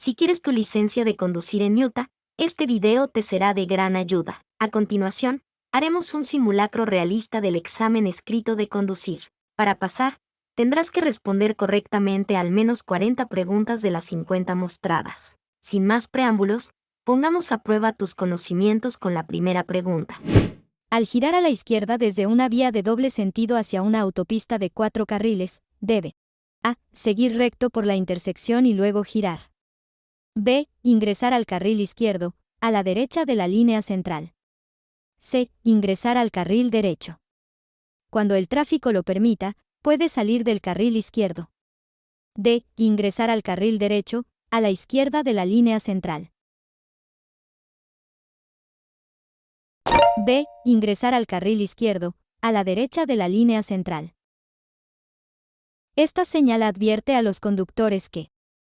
Si quieres tu licencia de conducir en Utah, este video te será de gran ayuda. A continuación, haremos un simulacro realista del examen escrito de conducir. Para pasar, tendrás que responder correctamente al menos 40 preguntas de las 50 mostradas. Sin más preámbulos, pongamos a prueba tus conocimientos con la primera pregunta. Al girar a la izquierda desde una vía de doble sentido hacia una autopista de 4 carriles, debe A. Seguir recto por la intersección y luego girar. B. Ingresar al carril izquierdo, a la derecha de la línea central. C. Ingresar al carril derecho. Cuando el tráfico lo permita, puede salir del carril izquierdo. D. Ingresar al carril derecho, a la izquierda de la línea central. B. Ingresar al carril izquierdo, a la derecha de la línea central. Esta señal advierte a los conductores que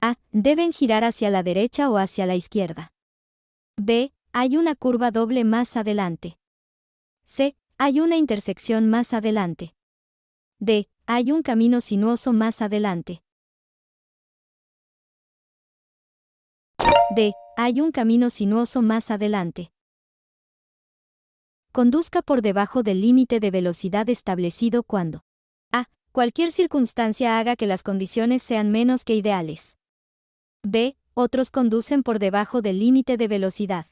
A. Deben girar hacia la derecha o hacia la izquierda. B. Hay una curva doble más adelante. C. Hay una intersección más adelante. D. Hay un camino sinuoso más adelante. D. Hay un camino sinuoso más adelante. Conduzca por debajo del límite de velocidad establecido cuando A. Cualquier circunstancia haga que las condiciones sean menos que ideales. B. Otros conducen por debajo del límite de velocidad.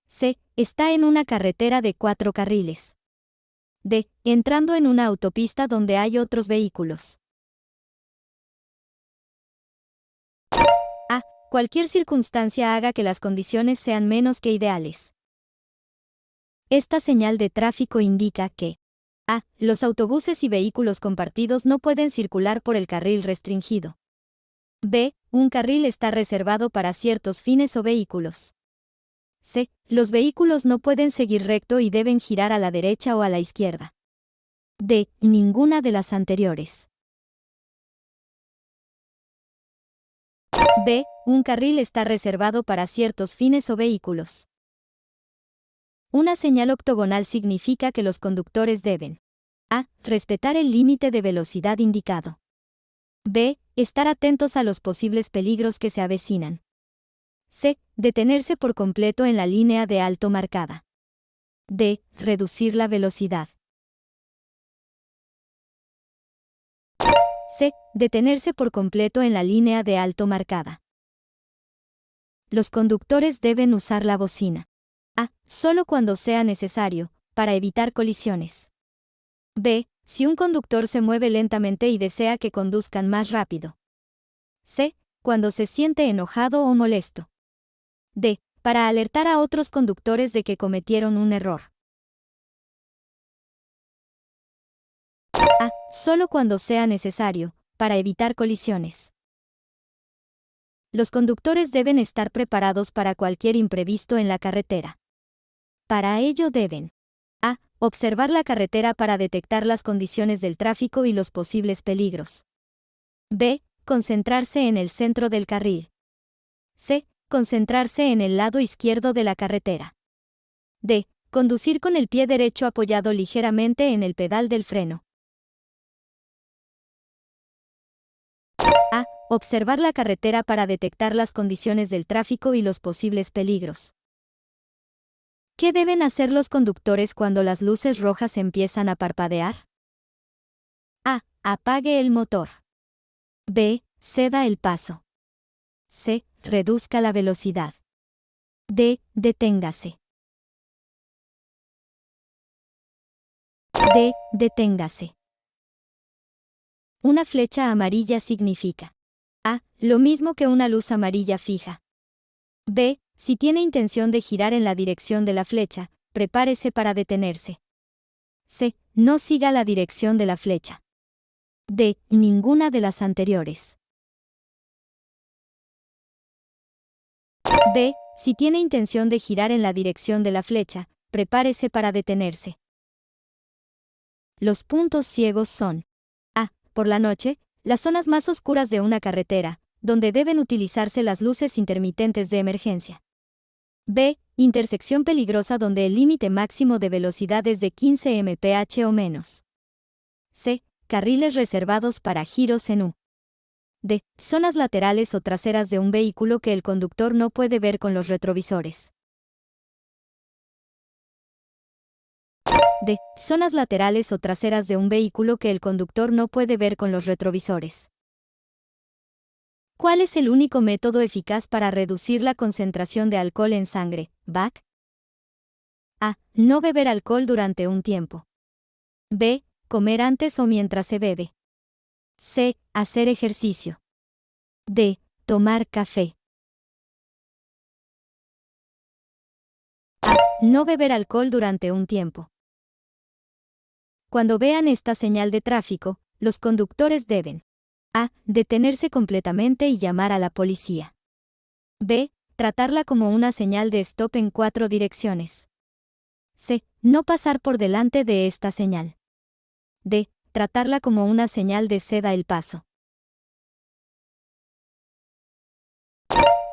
C. Está en una carretera de 4 carriles. D. Entrando en una autopista donde hay otros vehículos. A. Cualquier circunstancia haga que las condiciones sean menos que ideales. Esta señal de tráfico indica que A. Los autobuses y vehículos compartidos no pueden circular por el carril restringido. B. Un carril está reservado para ciertos fines o vehículos. C. Los vehículos no pueden seguir recto y deben girar a la derecha o a la izquierda. D. Ninguna de las anteriores. B. Un carril está reservado para ciertos fines o vehículos. Una señal octogonal significa que los conductores deben A. Respetar el límite de velocidad indicado. B. Estar atentos a los posibles peligros que se avecinan. C. Detenerse por completo en la línea de alto marcada. D. Reducir la velocidad. C. Detenerse por completo en la línea de alto marcada. Los conductores deben usar la bocina. A. Solo cuando sea necesario, para evitar colisiones. B. Si un conductor se mueve lentamente y desea que conduzcan más rápido. C. Cuando se siente enojado o molesto. D. Para alertar a otros conductores de que cometieron un error. A. Solo cuando sea necesario, para evitar colisiones. Los conductores deben estar preparados para cualquier imprevisto en la carretera. Para ello deben A. Observar la carretera para detectar las condiciones del tráfico y los posibles peligros. B. Concentrarse en el centro del carril. C. Concentrarse en el lado izquierdo de la carretera. D. Conducir con el pie derecho apoyado ligeramente en el pedal del freno. A. Observar la carretera para detectar las condiciones del tráfico y los posibles peligros. ¿Qué deben hacer los conductores cuando las luces rojas empiezan a parpadear? A. Apague el motor. B. Ceda el paso. C. Reduzca la velocidad. D. Deténgase. D. Deténgase. Una flecha amarilla significa A. Lo mismo que una luz amarilla fija. B. Si tiene intención de girar en la dirección de la flecha, prepárese para detenerse. C. No siga la dirección de la flecha. D. Ninguna de las anteriores. B. Si tiene intención de girar en la dirección de la flecha, prepárese para detenerse. Los puntos ciegos son A. Por la noche, las zonas más oscuras de una carretera, donde deben utilizarse las luces intermitentes de emergencia. B. Intersección peligrosa donde el límite máximo de velocidad es de 15 mph o menos. C. Carriles reservados para giros en U. D. Zonas laterales o traseras de un vehículo que el conductor no puede ver con los retrovisores. D. Zonas laterales o traseras de un vehículo que el conductor no puede ver con los retrovisores. ¿Cuál es el único método eficaz para reducir la concentración de alcohol en sangre, BAC? A. No beber alcohol durante un tiempo. B. Comer antes o mientras se bebe. C. Hacer ejercicio. D. Tomar café. A. No beber alcohol durante un tiempo. Cuando vean esta señal de tráfico, los conductores deben: A. Detenerse completamente y llamar a la policía. B. Tratarla como una señal de stop en 4 direcciones. C. No pasar por delante de esta señal. D. Tratarla como una señal de ceda el paso.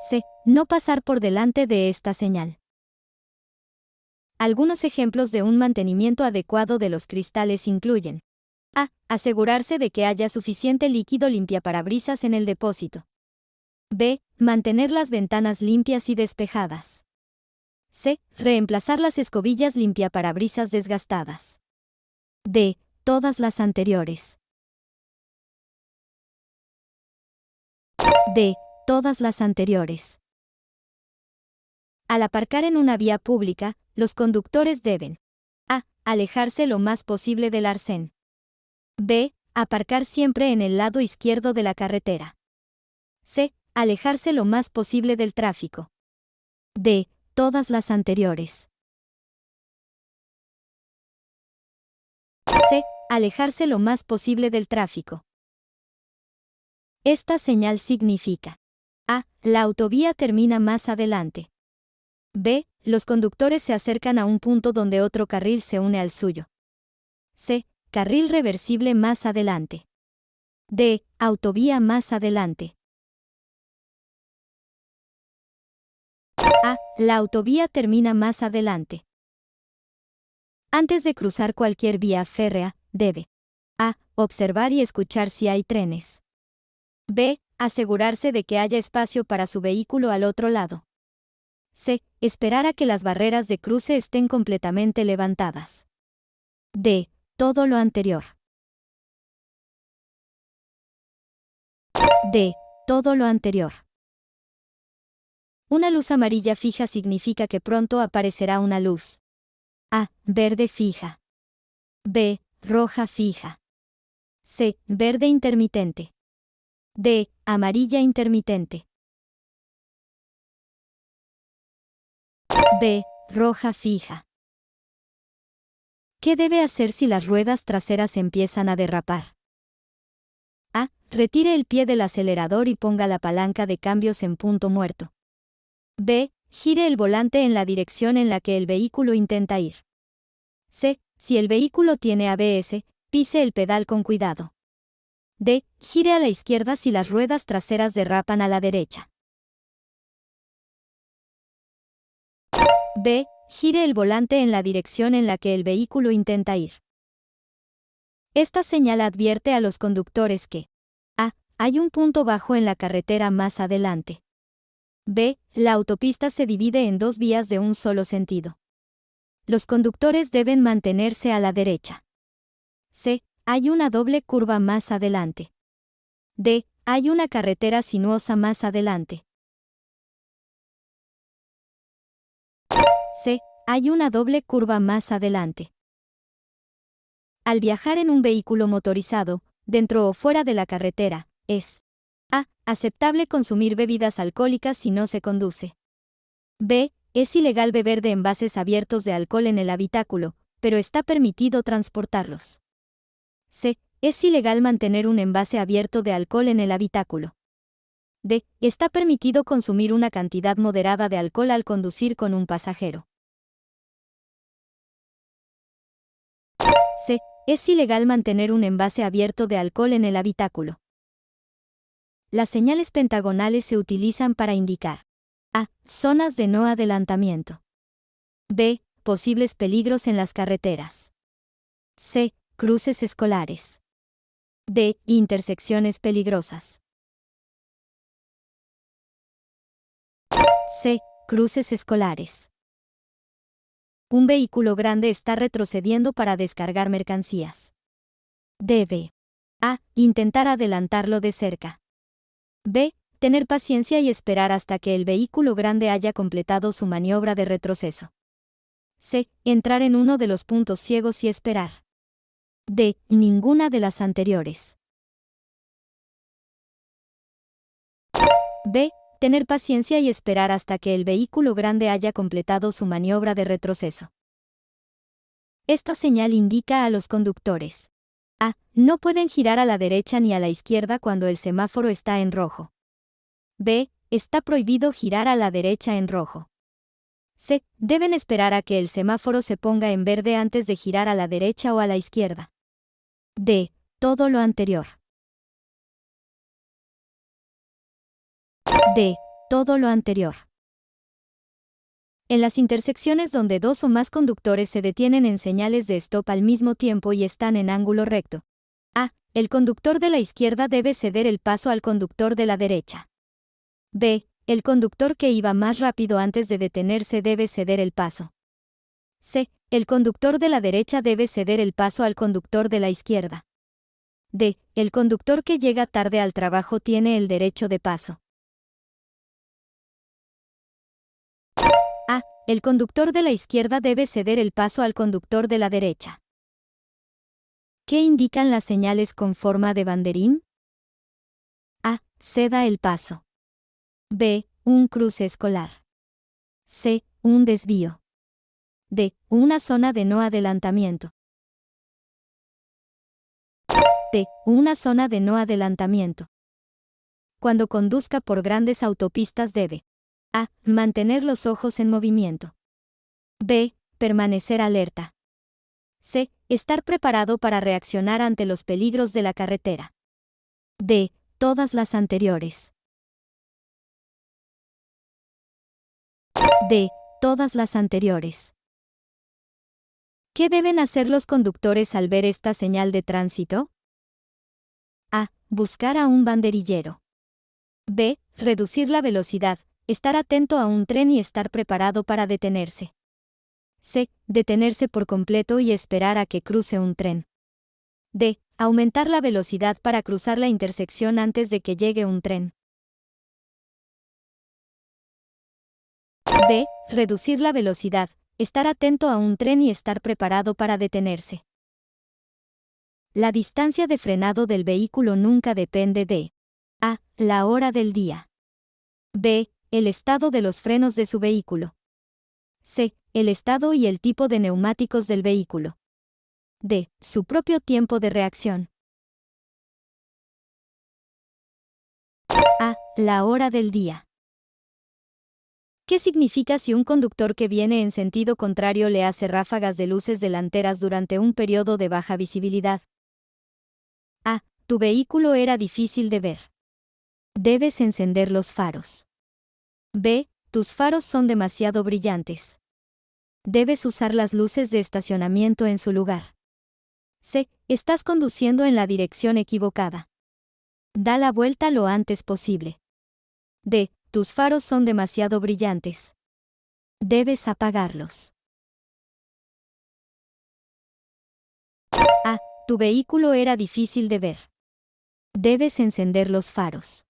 C. No pasar por delante de esta señal. Algunos ejemplos de un mantenimiento adecuado de los cristales incluyen: A. Asegurarse de que haya suficiente líquido limpiaparabrisas en el depósito. B. Mantener las ventanas limpias y despejadas. C. Reemplazar las escobillas limpiaparabrisas desgastadas. D. Todas las anteriores. D. Todas las anteriores. Al aparcar en una vía pública, los conductores deben: A. Alejarse lo más posible del arcén. B. Aparcar siempre en el lado izquierdo de la carretera. C. Alejarse lo más posible del tráfico. D. Todas las anteriores. C. Alejarse lo más posible del tráfico. Esta señal significa: A. La autovía termina más adelante. B. Los conductores se acercan a un punto donde otro carril se une al suyo. C. Carril reversible más adelante. D. Autovía más adelante. A. La autovía termina más adelante. Antes de cruzar cualquier vía férrea, debe: A. Observar y escuchar si hay trenes. B. Asegurarse de que haya espacio para su vehículo al otro lado. C. Esperar a que las barreras de cruce estén completamente levantadas. D. Todo lo anterior. D. Todo lo anterior. Una luz amarilla fija significa que pronto aparecerá una luz: A. Verde fija. B. Roja fija. C. Verde intermitente. D. Amarilla intermitente. B. Roja fija. ¿Qué debe hacer si las ruedas traseras empiezan a derrapar? A. Retire el pie del acelerador y ponga la palanca de cambios en punto muerto. B. Gire el volante en la dirección en la que el vehículo intenta ir. C. Si el vehículo tiene ABS, pise el pedal con cuidado. D. Gire a la izquierda si las ruedas traseras derrapan a la derecha. B. Gire el volante en la dirección en la que el vehículo intenta ir. Esta señal advierte a los conductores que: A. Hay un punto bajo en la carretera más adelante. B. La autopista se divide en 2 vías de un solo sentido. Los conductores deben mantenerse a la derecha. C. Hay una doble curva más adelante. D. Hay una carretera sinuosa más adelante. C. Hay una doble curva más adelante. Al viajar en un vehículo motorizado, dentro o fuera de la carretera, es: A. Aceptable consumir bebidas alcohólicas si no se conduce. B. Es ilegal beber de envases abiertos de alcohol en el habitáculo, pero está permitido transportarlos. C. Es ilegal mantener un envase abierto de alcohol en el habitáculo. D. Está permitido consumir una cantidad moderada de alcohol al conducir con un pasajero. C. Es ilegal mantener un envase abierto de alcohol en el habitáculo. Las señales pentagonales se utilizan para indicar: A. Zonas de no adelantamiento. B. Posibles peligros en las carreteras. C. Cruces escolares. D. Intersecciones peligrosas. C. Cruces escolares. Un vehículo grande está retrocediendo para descargar mercancías. Debe A. Intentar adelantarlo de cerca. B. Tener paciencia y esperar hasta que el vehículo grande haya completado su maniobra de retroceso. C. Entrar en uno de los puntos ciegos y esperar. D. Ninguna de las anteriores. B. Tener paciencia y esperar hasta que el vehículo grande haya completado su maniobra de retroceso. Esta señal indica a los conductores: A. No pueden girar a la derecha ni a la izquierda cuando el semáforo está en rojo. B. Está prohibido girar a la derecha en rojo. C. Deben esperar a que el semáforo se ponga en verde antes de girar a la derecha o a la izquierda. D. Todo lo anterior. D. Todo lo anterior. En las intersecciones donde dos o más conductores se detienen en señales de stop al mismo tiempo y están en ángulo recto. A. El conductor de la izquierda debe ceder el paso al conductor de la derecha. B. El conductor que iba más rápido antes de detenerse debe ceder el paso. C. El conductor de la derecha debe ceder el paso al conductor de la izquierda. D. El conductor que llega tarde al trabajo tiene el derecho de paso. A. El conductor de la izquierda debe ceder el paso al conductor de la derecha. ¿Qué indican las señales con forma de banderín? A. Ceda el paso. B. Un cruce escolar. C. Un desvío. D. Una zona de no adelantamiento. D. Una zona de no adelantamiento. Cuando conduzca por grandes autopistas debe: A. Mantener los ojos en movimiento. B. Permanecer alerta. C. Estar preparado para reaccionar ante los peligros de la carretera. D. Todas las anteriores. D. Todas las anteriores. ¿Qué deben hacer los conductores al ver esta señal de tránsito? A. Buscar a un banderillero. B. Reducir la velocidad, estar atento a un tren y estar preparado para detenerse. C. Detenerse por completo y esperar a que cruce un tren. D. Aumentar la velocidad para cruzar la intersección antes de que llegue un tren. B. Reducir la velocidad, estar atento a un tren y estar preparado para detenerse. La distancia de frenado del vehículo nunca depende de: A. La hora del día. B. El estado de los frenos de su vehículo. C. El estado y el tipo de neumáticos del vehículo. D. Su propio tiempo de reacción. A. La hora del día. ¿Qué significa si un conductor que viene en sentido contrario le hace ráfagas de luces delanteras durante un periodo de baja visibilidad? A. Tu vehículo era difícil de ver. Debes encender los faros. B. Tus faros son demasiado brillantes. Debes usar las luces de estacionamiento en su lugar. C. Estás conduciendo en la dirección equivocada. Da la vuelta lo antes posible. D. Tus faros son demasiado brillantes. Debes apagarlos. A. Tu vehículo era difícil de ver. Debes encender los faros.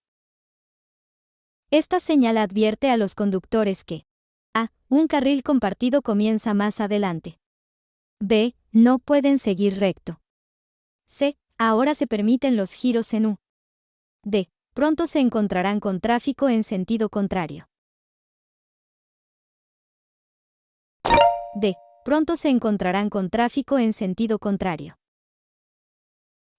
Esta señal advierte a los conductores que: A. Un carril compartido comienza más adelante. B. No pueden seguir recto. C. Ahora se permiten los giros en U. D. Pronto se encontrarán con tráfico en sentido contrario. D. Pronto se encontrarán con tráfico en sentido contrario.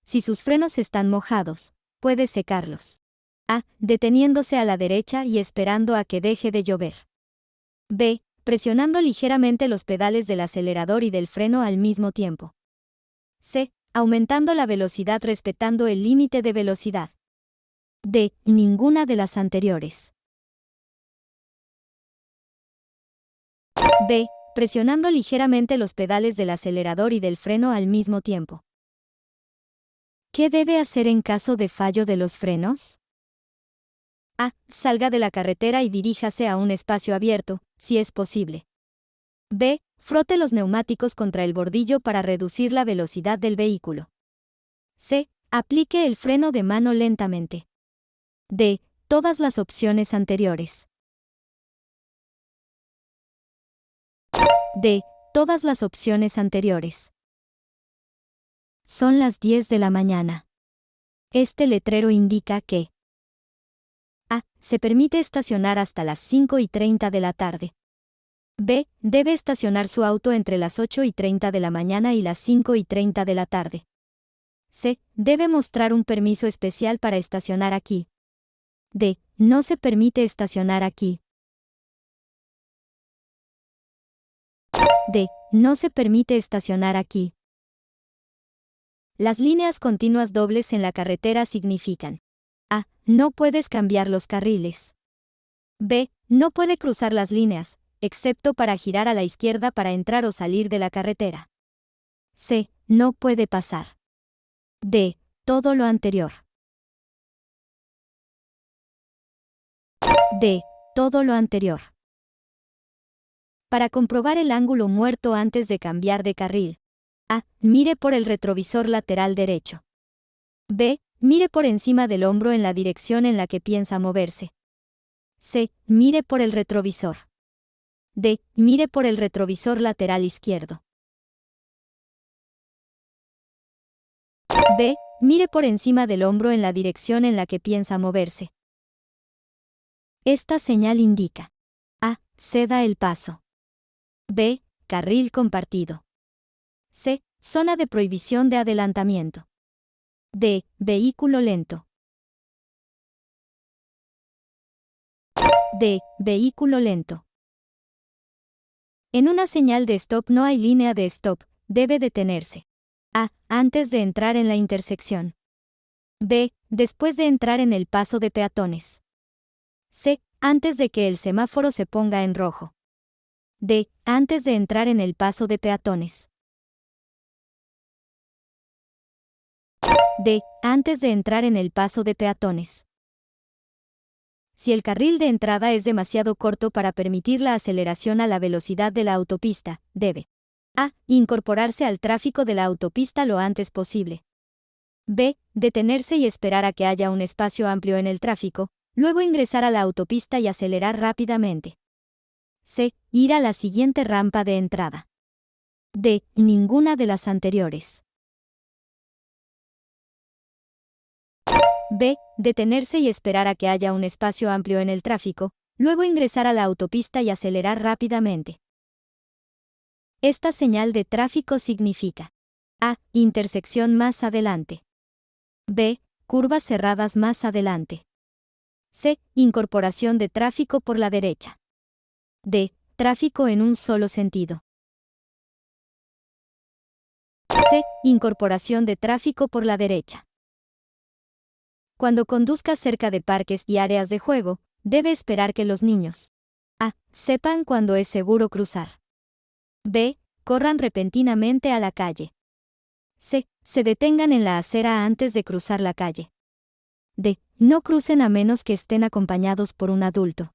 Si sus frenos están mojados, puede secarlos. A. Deteniéndose a la derecha y esperando a que deje de llover. B. Presionando ligeramente los pedales del acelerador y del freno al mismo tiempo. C. Aumentando la velocidad respetando el límite de velocidad. D. Ninguna de las anteriores. B. Presionando ligeramente los pedales del acelerador y del freno al mismo tiempo. ¿Qué debe hacer en caso de fallo de los frenos? A. Salga de la carretera y diríjase a un espacio abierto, si es posible. B. Frote los neumáticos contra el bordillo para reducir la velocidad del vehículo. C. Aplique el freno de mano lentamente. D. Todas las opciones anteriores. D. Todas las opciones anteriores. Son las 10 de la mañana. Este letrero indica que A. Se permite estacionar hasta las 5:30 de la tarde. B. Debe estacionar su auto entre las 8:30 de la mañana y las 5:30 de la tarde. C. Debe mostrar un permiso especial para estacionar aquí. D. No se permite estacionar aquí. D. No se permite estacionar aquí. Las líneas continuas dobles en la carretera significan: A. No puedes cambiar los carriles. B. No puede cruzar las líneas, excepto para girar a la izquierda para entrar o salir de la carretera. C. No puede pasar. D. Todo lo anterior. D. Todo lo anterior. Para comprobar el ángulo muerto antes de cambiar de carril. A. Mire por el retrovisor lateral derecho. B. Mire por encima del hombro en la dirección en la que piensa moverse. C. Mire por el retrovisor. D. Mire por el retrovisor lateral izquierdo. B. Mire por encima del hombro en la dirección en la que piensa moverse. Esta señal indica: A. Ceda el paso. B. Carril compartido. C. Zona de prohibición de adelantamiento. D. Vehículo lento. D. Vehículo lento. En una señal de stop no hay línea de stop, debe detenerse. A. Antes de entrar en la intersección. B. Después de entrar en el paso de peatones. C. Antes de que el semáforo se ponga en rojo. D. Antes de entrar en el paso de peatones. D. Antes de entrar en el paso de peatones. Si el carril de entrada es demasiado corto para permitir la aceleración a la velocidad de la autopista, debe: A. Incorporarse al tráfico de la autopista lo antes posible. B. Detenerse y esperar a que haya un espacio amplio en el tráfico, luego ingresar a la autopista y acelerar rápidamente. C. Ir a la siguiente rampa de entrada. D. Ninguna de las anteriores. B. Detenerse y esperar a que haya un espacio amplio en el tráfico, luego ingresar a la autopista y acelerar rápidamente. Esta señal de tráfico significa: A. Intersección más adelante. B. Curvas cerradas más adelante. C. Incorporación de tráfico por la derecha. D. Tráfico en un solo sentido. C. Incorporación de tráfico por la derecha. Cuando conduzca cerca de parques y áreas de juego, debe esperar que los niños: A. Sepan cuándo es seguro cruzar. B. Corran repentinamente a la calle. C. Se detengan en la acera antes de cruzar la calle. D. No crucen a menos que estén acompañados por un adulto.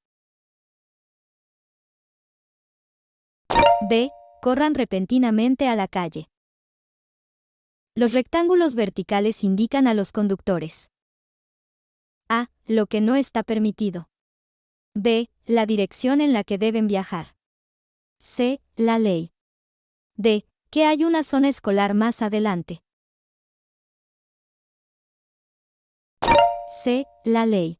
B. Corran repentinamente a la calle. Los rectángulos verticales indican a los conductores: A. Lo que no está permitido. B. La dirección en la que deben viajar. C. La ley. D. Que hay una zona escolar más adelante. C. La ley.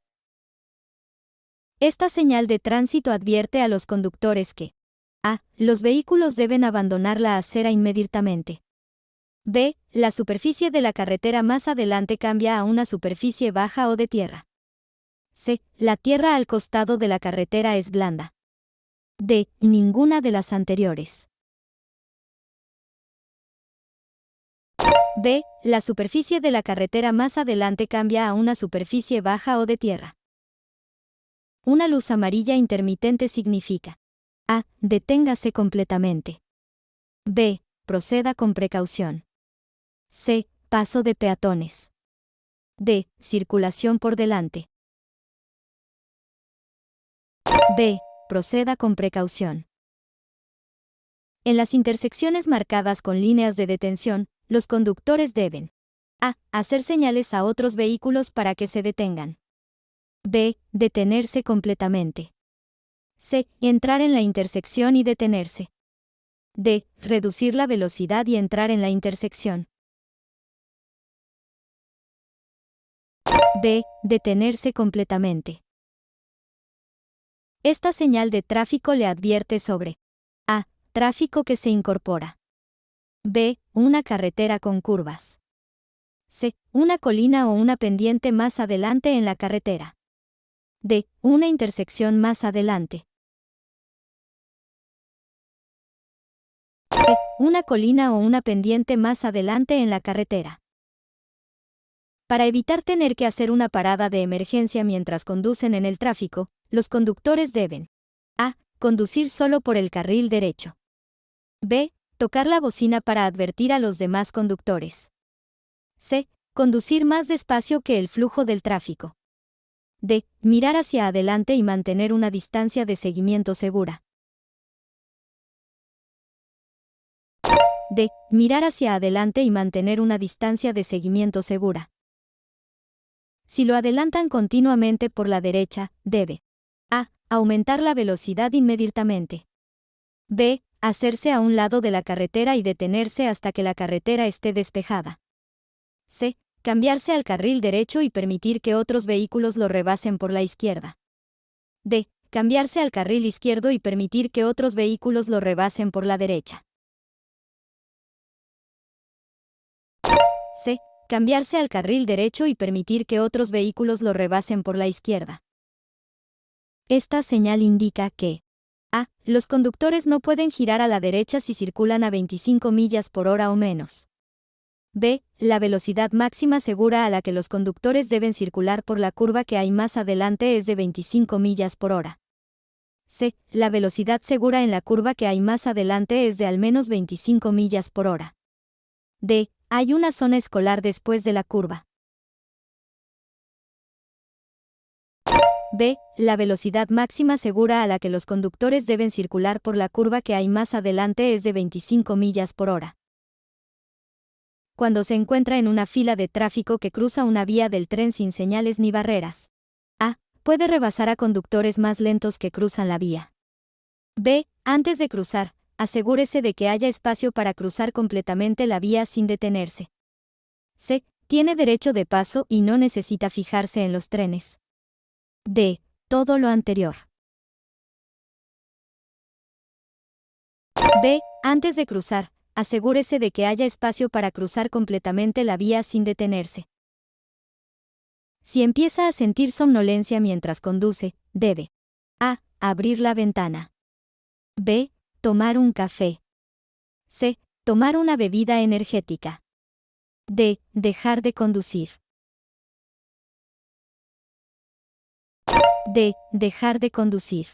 Esta señal de tránsito advierte a los conductores que: A. Los vehículos deben abandonar la acera inmediatamente. B. La superficie de la carretera más adelante cambia a una superficie baja o de tierra. C. La tierra al costado de la carretera es blanda. D. Ninguna de las anteriores. B. La superficie de la carretera más adelante cambia a una superficie baja o de tierra. Una luz amarilla intermitente significa: A. Deténgase completamente. B. Proceda con precaución. C. Paso de peatones. D. Circulación por delante. B. Proceda con precaución. En las intersecciones marcadas con líneas de detención, los conductores deben A. Hacer señales a otros vehículos para que se detengan. B. Detenerse completamente. C. Entrar en la intersección y detenerse. D. Reducir la velocidad y entrar en la intersección. B. Detenerse completamente. Esta señal de tráfico le advierte sobre A. Tráfico que se incorpora. B. Una carretera con curvas. C. Una colina o una pendiente más adelante en la carretera. D. Una intersección más adelante. C. Una colina o una pendiente más adelante en la carretera. Para evitar tener que hacer una parada de emergencia mientras conducen en el tráfico, los conductores deben A. Conducir solo por el carril derecho. B. Tocar la bocina para advertir a los demás conductores. C. Conducir más despacio que el flujo del tráfico. D. Mirar hacia adelante y mantener una distancia de seguimiento segura. D. Mirar hacia adelante y mantener una distancia de seguimiento segura. Si lo adelantan continuamente por la derecha, debe A. Aumentar la velocidad inmediatamente. B. Hacerse a un lado de la carretera y detenerse hasta que la carretera esté despejada. C. Cambiarse al carril derecho y permitir que otros vehículos lo rebasen por la izquierda. D. Cambiarse al carril izquierdo y permitir que otros vehículos lo rebasen por la derecha. C. Cambiarse al carril derecho y permitir que otros vehículos lo rebasen por la izquierda. Esta señal indica que A. Los conductores no pueden girar a la derecha si circulan a 25 millas por hora o menos. B. La velocidad máxima segura a la que los conductores deben circular por la curva que hay más adelante es de 25 millas por hora. C. La velocidad segura en la curva que hay más adelante es de al menos 25 millas por hora. D. Hay una zona escolar después de la curva. B. La velocidad máxima segura a la que los conductores deben circular por la curva que hay más adelante es de 25 millas por hora. Cuando se encuentra en una fila de tráfico que cruza una vía del tren sin señales ni barreras. A. Puede rebasar a conductores más lentos que cruzan la vía. B. Antes de cruzar, asegúrese de que haya espacio para cruzar completamente la vía sin detenerse. C. Tiene derecho de paso y no necesita fijarse en los trenes. D. Todo lo anterior. B. Antes de cruzar, asegúrese de que haya espacio para cruzar completamente la vía sin detenerse. Si empieza a sentir somnolencia mientras conduce, debe A. Abrir la ventana. B. Tomar un café. C. Tomar una bebida energética. D. Dejar de conducir. D. Dejar de conducir.